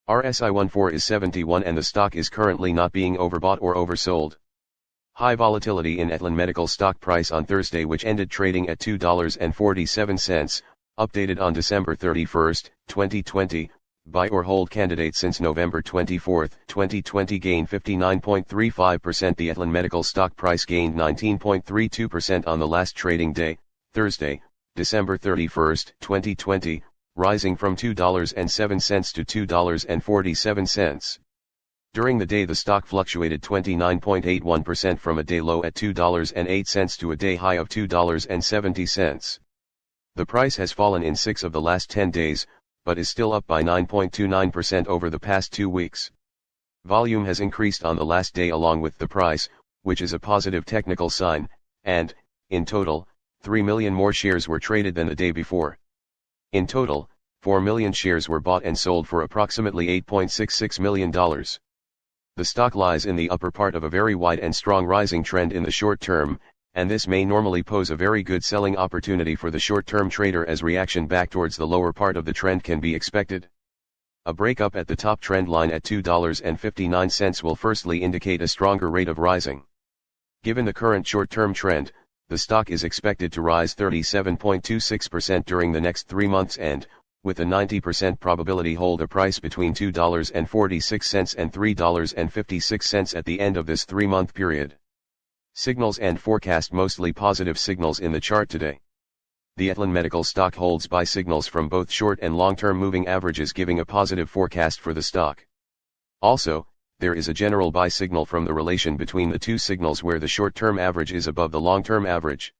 RSI 14 is 71 and the stock is currently not being overbought or oversold. High volatility in Aethlon Medical stock price on Thursday, which ended trading at $2.47, updated on December 31, 2020, buy or hold candidate since November 24, 2020 gained 59.35%. The Aethlon Medical stock price gained 19.32% on the last trading day, Thursday, December 31, 2020, rising from $2.07 to $2.47. During the day the stock fluctuated 29.81% from a day low at $2.08 to a day high of $2.70. The price has fallen in 6 of the last 10 days, but is still up by 9.29% over the past 2 weeks. Volume has increased on the last day along with the price, which is a positive technical sign, and, in total, 3 million more shares were traded than the day before. In total, 4 million shares were bought and sold for approximately $8.66 million. The stock lies in the upper part of a very wide and strong rising trend in the short term, and this may normally pose a very good selling opportunity for the short-term trader as reaction back towards the lower part of the trend can be expected. A breakup at the top trend line at $2.59 will firstly indicate a stronger rate of rising. Given the current short-term trend, the stock is expected to rise 37.26% during the next 3 months and, with a 90% probability, hold a price between $2.46 and $3.56 at the end of this 3-month period. Signals and forecast: mostly positive signals in the chart today. The Aethlon Medical stock holds buy signals from both short and long-term moving averages, giving a positive forecast for the stock. Also, there is a general buy signal from the relation between the two signals where the short-term average is above the long-term average.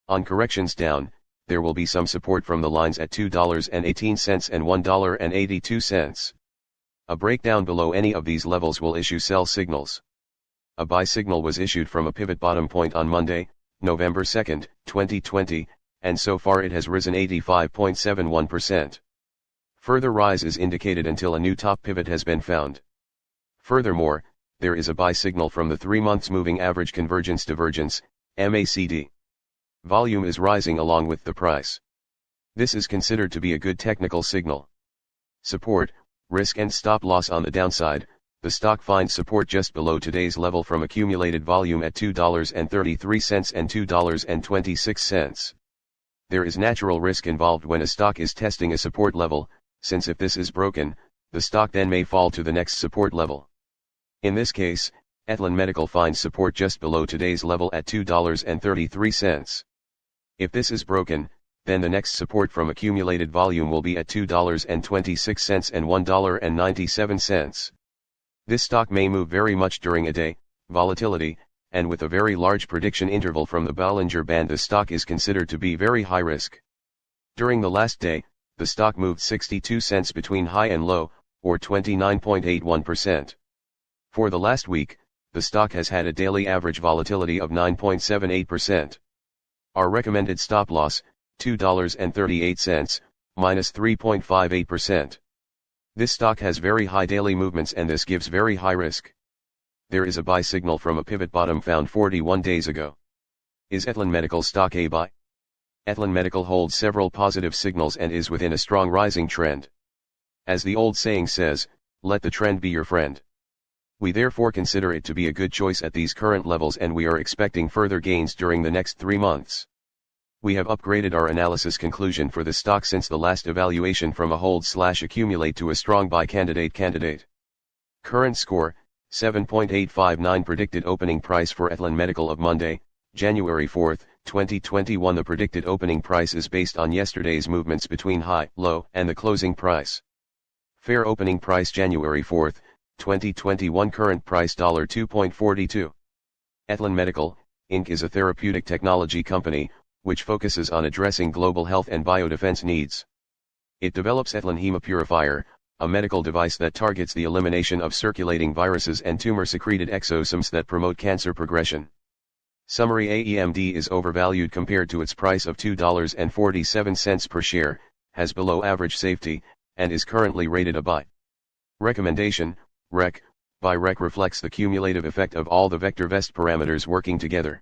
On corrections down, there will be some support from the lines at $2.18 and $1.82. A breakdown below any of these levels will issue sell signals. A buy signal was issued from a pivot bottom point on Monday, November 2, 2020, and so far it has risen 85.71%. Further rise is indicated until a new top pivot has been found. Furthermore, there is a buy signal from the 3 months moving average convergence divergence, MACD. Volume is rising along with the price. This is considered to be a good technical signal. Support, risk and stop loss: on the downside, the stock finds support just below today's level from accumulated volume at $2.33 and $2.26. There is natural risk involved when a stock is testing a support level, since if this is broken, the stock then may fall to the next support level. In this case, Aethlon Medical finds support just below today's level at $2.33. If this is broken, then the next support from accumulated volume will be at $2.26 and $1.97. This stock may move very much during a day, volatility, and with a very large prediction interval from the Bollinger Band. The stock is considered to be very high risk. During the last day, the stock moved 62 cents between high and low, or 29.81%. For the last week, the stock has had a daily average volatility of 9.78%. Our recommended stop loss, $2.38, minus 3.58%. This stock has very high daily movements and this gives very high risk. There is a buy signal from a pivot bottom found 41 days ago. Is Aethlon Medical stock a buy? Aethlon Medical holds several positive signals and is within a strong rising trend. As the old saying says, let the trend be your friend. We therefore consider it to be a good choice at these current levels and we are expecting further gains during the next 3 months. We have upgraded our analysis conclusion for the stock since the last evaluation from a hold/accumulate to a strong buy candidate. Current score, 7.859. Predicted opening price for Aethlon Medical of Monday, January 4, 2021. The predicted opening price is based on yesterday's movements between high, low, and the closing price. Fair opening price January 4, 2021. Current price $2.42. Aethlon Medical, Inc. is a therapeutic technology company, which focuses on addressing global health and biodefense needs. It develops Aethlon Hemopurifier, a medical device that targets the elimination of circulating viruses and tumor-secreted exosomes that promote cancer progression. Summary: AEMD is overvalued compared to its price of $2.47 per share, has below average safety, and is currently rated a buy. Recommendation: REC. Buy. REC reflects the cumulative effect of all the vector vest parameters working together.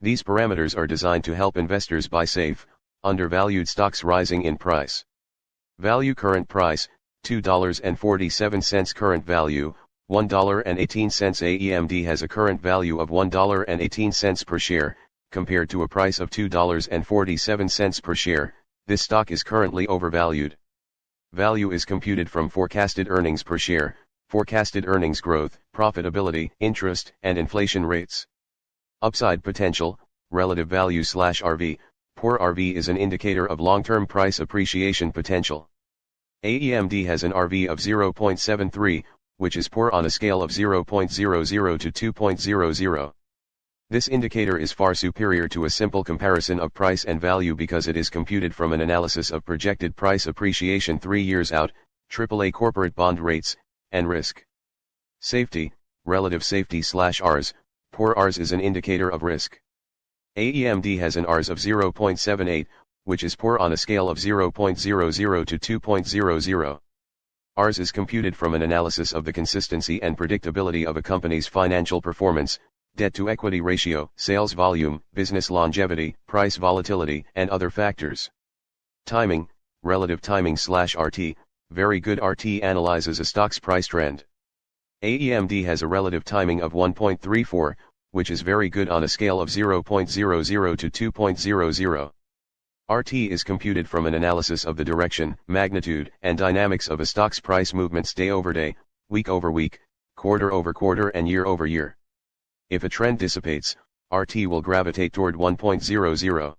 These parameters are designed to help investors buy safe, undervalued stocks rising in price. Value: current price, $2.47 current value, $1.18. AEMD has a current value of $1.18 per share, compared to a price of $2.47 per share. This stock is currently overvalued. Value is computed from forecasted earnings per share, forecasted earnings growth, profitability, interest, and inflation rates. Upside potential, relative value/RV. Poor RV is an indicator of long-term price appreciation potential. AEMD has an RV of 0.73, which is poor on a scale of 0.00 to 2.00. This indicator is far superior to a simple comparison of price and value because it is computed from an analysis of projected price appreciation 3 years out, AAA corporate bond rates, and risk. Safety, relative safety/RS. Poor RS is an indicator of risk. AEMD has an RS of 0.78, which is poor on a scale of 0.00 to 2.00. RS is computed from an analysis of the consistency and predictability of a company's financial performance, debt-to-equity ratio, sales volume, business longevity, price volatility, and other factors. Timing, relative timing/RT. Very good RT analyzes a stock's price trend. AEMD has a relative timing of 1.34, which is very good on a scale of 0.00 to 2.00. RT is computed from an analysis of the direction, magnitude, and dynamics of a stock's price movements day over day, week over week, quarter over quarter, and year over year. If a trend dissipates, RT will gravitate toward 1.00.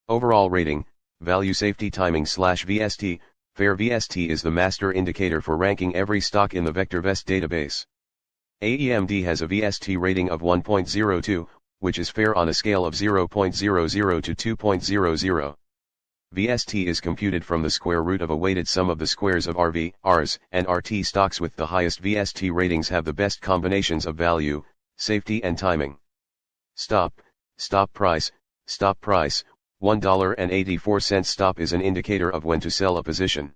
Overall rating, value safety timing/VST. Fair VST is the master indicator for ranking every stock in the VectorVest database. AEMD has a VST rating of 1.02, which is fair on a scale of 0.00 to 2.00. VST is computed from the square root of a weighted sum of the squares of RV, RS, and RT. Stocks with the highest VST ratings have the best combinations of value, safety, and timing. Stop price, $1.84. Stop is an indicator of when to sell a position.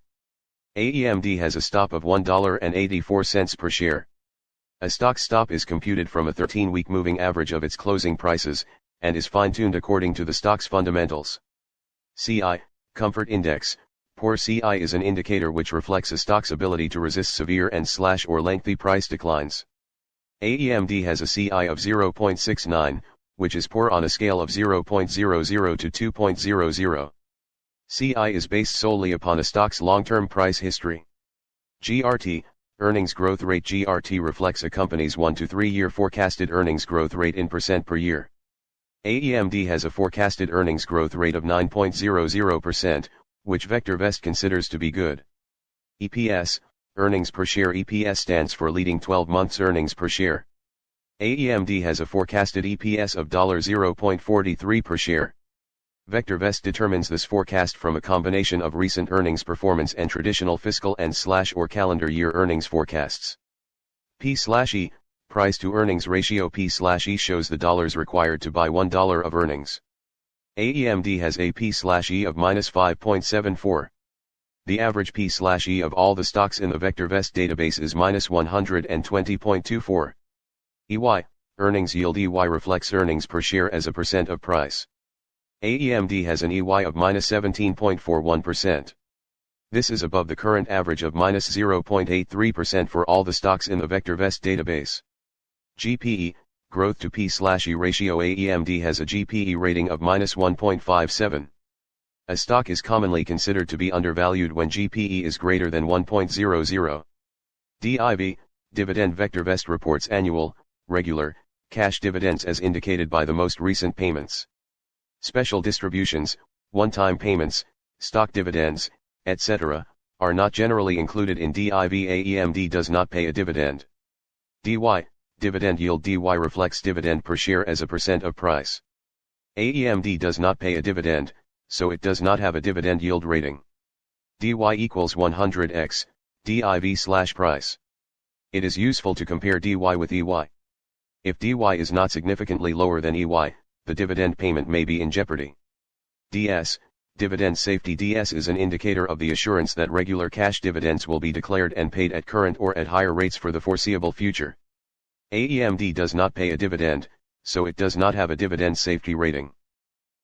AEMD has a stop of $1.84 per share. A stock's stop is computed from a 13-week moving average of its closing prices, and is fine-tuned according to the stock's fundamentals. CI, Comfort Index. Poor CI is an indicator which reflects a stock's ability to resist severe and/or lengthy price declines. AEMD has a CI of 0.69, which is poor on a scale of 0.00 to 2.00. CI is based solely upon a stock's long-term price history. GRT, Earnings Growth Rate. GRT reflects a company's 1 to 3 year forecasted earnings growth rate in percent per year. AEMD has a forecasted earnings growth rate of 9.00%, which VectorVest considers to be good. EPS, Earnings per share. EPS stands for leading 12 months earnings per share. AEMD has a forecasted EPS of $0.43 per share. VectorVest determines this forecast from a combination of recent earnings performance and traditional fiscal and/or calendar year earnings forecasts. P/E, price to earnings ratio. P/E shows the dollars required to buy $1 of earnings. AEMD has a P/E of -5.74. The average P/E of all the stocks in the VectorVest database is -120.24. EY, earnings yield. EY reflects earnings per share as a percent of price. AEMD has an EY of -17.41%. This is above the current average of -0.83% for all the stocks in the VectorVest database. GPE, growth to P/E ratio. AEMD has a GPE rating of -1.57. A stock is commonly considered to be undervalued when GPE is greater than 1.00. DIV, dividend. VectorVest reports annual, regular, cash dividends as indicated by the most recent payments. Special distributions, one-time payments, stock dividends, etc., are not generally included in DIV. AEMD does not pay a dividend. DY, dividend yield. DY reflects dividend per share as a percent of price. AEMD does not pay a dividend, so it does not have a dividend yield rating. DY equals 100x, DIV/price. It is useful to compare DY with EY. If DY is not significantly lower than EY, the dividend payment may be in jeopardy. DS, dividend safety. DS is an indicator of the assurance that regular cash dividends will be declared and paid at current or at higher rates for the foreseeable future. AEMD does not pay a dividend, so it does not have a dividend safety rating.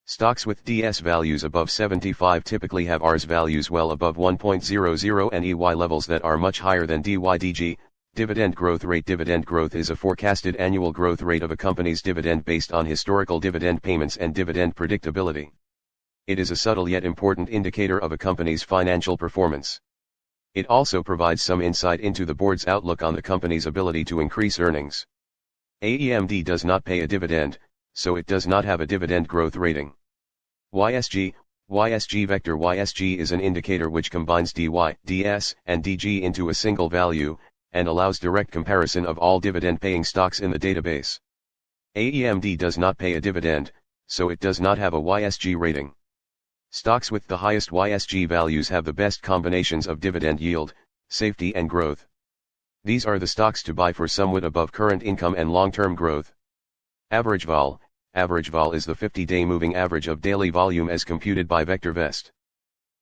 Stocks with DS values above 75 typically have RS values well above 1.00 and EY levels that are much higher than DYDG. Dividend growth rate. Dividend growth is a forecasted annual growth rate of a company's dividend based on historical dividend payments and dividend predictability. It is a subtle yet important indicator of a company's financial performance. It also provides some insight into the board's outlook on the company's ability to increase earnings. AEMD does not pay a dividend, so it does not have a dividend growth rating. YSG vector. YSG is an indicator which combines DY, DS, and DG into a single value, and allows direct comparison of all dividend-paying stocks in the database. AEMD does not pay a dividend, so it does not have a YSG rating. Stocks with the highest YSG values have the best combinations of dividend yield, safety and growth. These are the stocks to buy for somewhat above current income and long-term growth. Average vol. Average vol is the 50-day moving average of daily volume as computed by VectorVest.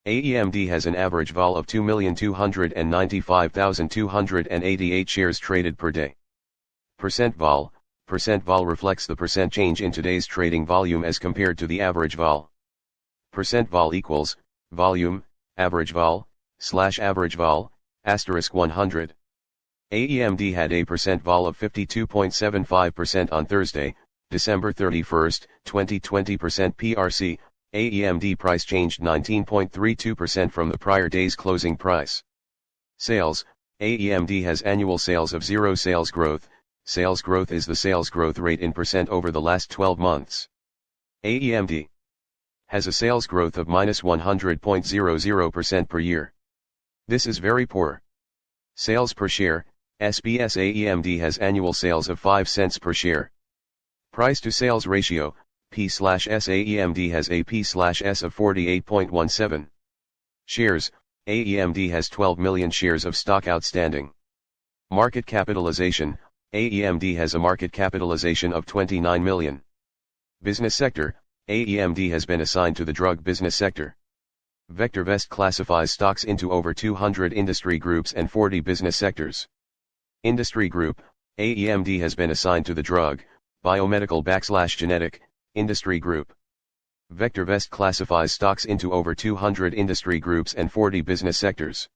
AEMD has an average vol of 2,295,288 shares traded per day. Percent vol. Percent vol reflects the percent change in today's trading volume as compared to the average vol. Percent vol equals, volume, average vol, / average vol, * 100. AEMD had a percent vol of 52.75% on Thursday, December 31, 2020. PRC, AEMD price changed 19.32% from the prior day's closing price. Sales, AEMD has annual sales of 0 sales growth. Sales growth is the sales growth rate in percent over the last 12 months. AEMD has a sales growth of -100.00% per year. This is very poor. Sales per share, SBS. AEMD has annual sales of 5 cents per share. Price to sales ratio, P/S. AEMD has a P/S of 48.17. Shares, AEMD has 12 million shares of stock outstanding. Market capitalization, AEMD has a market capitalization of 29 million. Business sector, AEMD has been assigned to the drug business sector. VectorVest classifies stocks into over 200 industry groups and 40 business sectors. Industry group, AEMD has been assigned to the drug, biomedical / genetic, industry group. VectorVest classifies stocks into over 200 industry groups and 40 business sectors.